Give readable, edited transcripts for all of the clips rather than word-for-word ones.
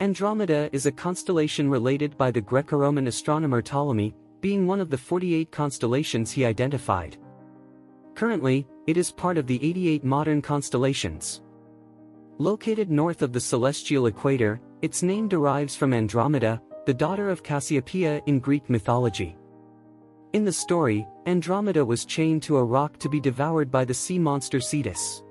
Andromeda is a constellation related by the Greco-Roman astronomer Ptolemy, being one of the 48 constellations he identified. Currently, it is part of the 88 modern constellations. Located north of the celestial equator, its name derives from Andromeda, the daughter of Cassiopeia in Greek mythology. In the story, Andromeda was chained to a rock to be devoured by the sea monster Cetus.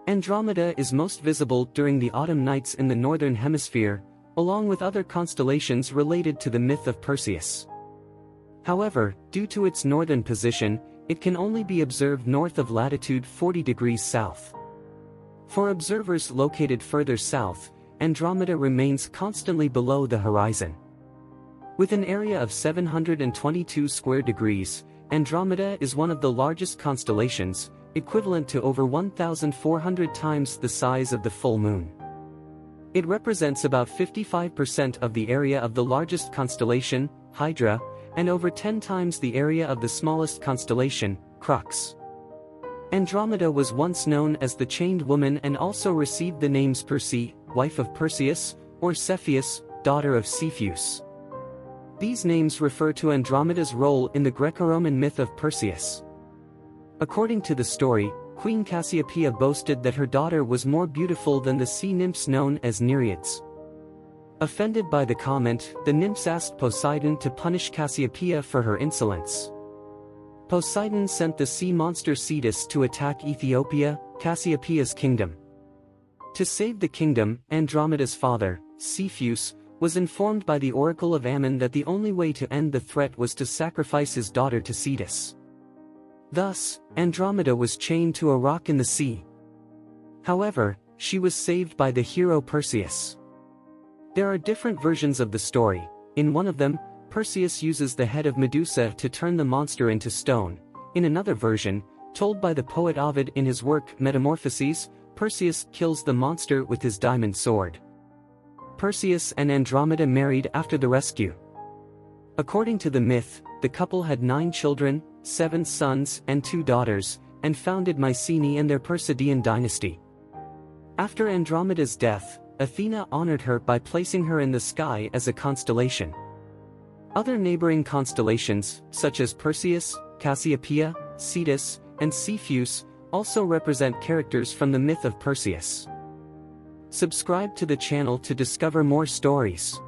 Andromeda is most visible during the autumn nights in the northern hemisphere, along with other constellations related to the myth of Perseus. However, due to its northern position, it can only be observed north of latitude 40 degrees south. For observers located further south, Andromeda remains constantly below the horizon. With an area of 722 square degrees, Andromeda is one of the largest constellations, equivalent to over 1,400 times the size of the full moon. It represents about 55% of the area of the largest constellation, Hydra, and over 10 times the area of the smallest constellation, Crux. Andromeda was once known as the Chained Woman and also received the names Perse, wife of Perseus, or Cepheus, daughter of Cepheus. These names refer to Andromeda's role in the Greco-Roman myth of Perseus. According to the story, Queen Cassiopeia boasted that her daughter was more beautiful than the sea nymphs known as Nereids. Offended by the comment, the nymphs asked Poseidon to punish Cassiopeia for her insolence. Poseidon sent the sea monster Cetus to attack Ethiopia, Cassiopeia's kingdom. To save the kingdom, Andromeda's father, Cepheus, was informed by the oracle of Ammon that the only way to end the threat was to sacrifice his daughter to Cetus. Thus, Andromeda was chained to a rock in the sea. However, she was saved by the hero Perseus. There are different versions of the story. In one of them, Perseus uses the head of Medusa to turn the monster into stone. In another version, told by the poet Ovid in his work Metamorphoses, Perseus kills the monster with his diamond sword. Perseus and Andromeda married after the rescue. According to the myth, the couple had 9 children, 7 sons and 2 daughters, and founded Mycenae and their Perseidaean dynasty. After Andromeda's death, Athena honored her by placing her in the sky as a constellation. Other neighboring constellations, such as Perseus, Cassiopeia, Cetus, and Cepheus, also represent characters from the myth of Perseus. Subscribe to the channel to discover more stories.